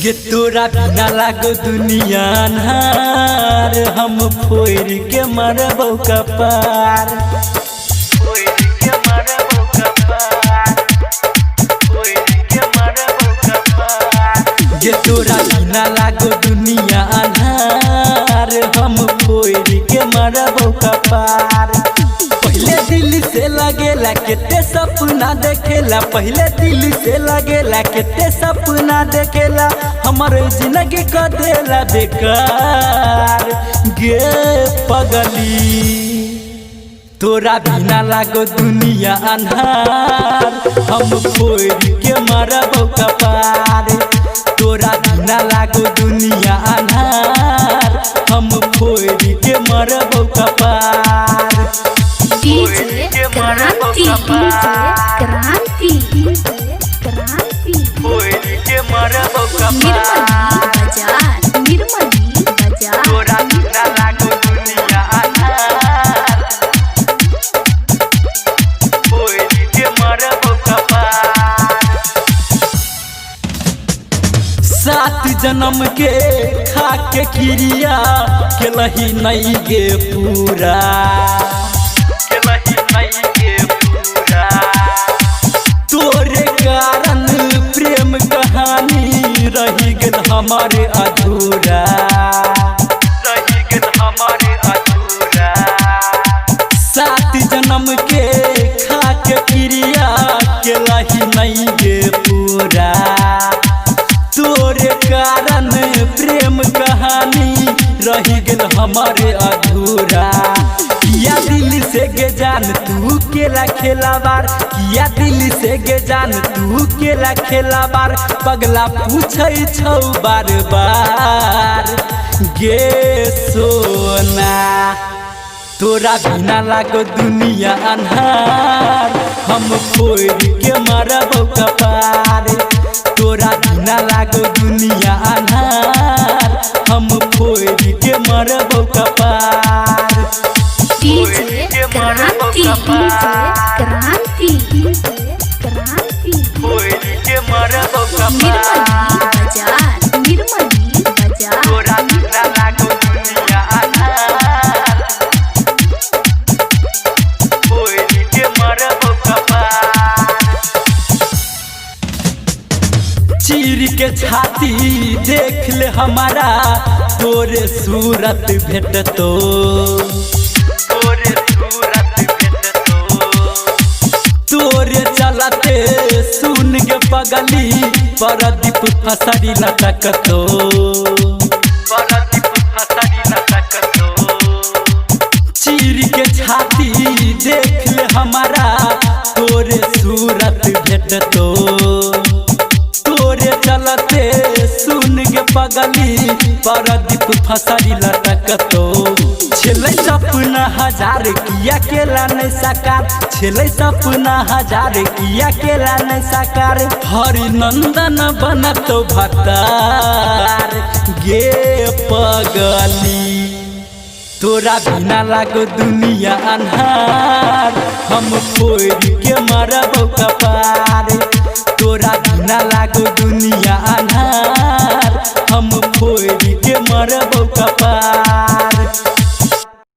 गे तोरा बिना लागो दुनिया अन्हार, हम फोड़ के मरबौ कपार, फोड़ के मरबौ कपार, फोड़ के मरबौ कपार। गे तोरा बिना लागो दुनिया अन्हार, हम फोड़ के मरबौ कपार। पहले दिल से लगेला केते सपना देखेला, पहले दिल से लगेला केते सपना देखेला, हमारे जिंदगी का देला बेकार। गे पगली तोरा बिना लागो दुनिया अन्हार, हम फोड़ के मरबौ कपार। तोरा बिना लागो दुनिया अन्हार, हम फोड़ के मरबौ कपार। DJ क्रांति, क्रांति, क्रांति। के मरबौ निर्मली बाजार, निर्मली बाजार। तोरा बिना लागो दुनिया अन्हार, फोड़ के मरबौ कपार। 7 जन्म के खा के क्रिया केलही नहीं गे पूरा, केलही नहीं गे पूरा। तोरे कारण प्रेम कहानी रही गेल हमारे अधूरा, रही गेल हमारे अधूरा। 7 जन्म के खा के क्रिया केलही नहीं गे पूरा। तोरे कारण प्रेम कहानी रही गेल हमारे अधूरा। किया दिल से गे जान तू केला खेलाबार, किया दिल से गे जान तू केला खेलाबार। पगला पूछै छौ बार बार, गे सोना तोरा बिना लागो दुनिया अन्हार, हम फोड़ के मरबौ कपार। तोरा बिना लागो दुनिया अन्हार, हम फोड़ के मरबौ कपार। DJ क्रांति, क्रांति, क्रांति। फोड़ के मरबौ निर्मली कपार। बाजार, निर्मली बाजार। तोरा बिना लागो दुनिया अन्हार, फोड़ के मरबौ कपार। चीर के छाती देख ले हमारा, तोरे सूरत भेटतो, तोरे सूरत भेटतो। तोरे चलते सुन के पगली परदीप फसरी लटकतो, परदीप फसरी लटकतो। चीर के छाती देख ले हमारा, तोरे सूरत भेटतो। तोरे चलते सुन के पगली परदीप फसरी लटकतो। छेलै सपना हजार किया केला नहीं साकार, छेलै सपना हजार किया केला नहीं साकार। हरि नंदन बनतो भतार, गे पगली तोरा बिना लागो दुनिया अन्हार, हम फोड़ के मरबौ कपार। तोरा बिना लागो दुनिया अन्हार, हम फोड़ के मरबौ कपार।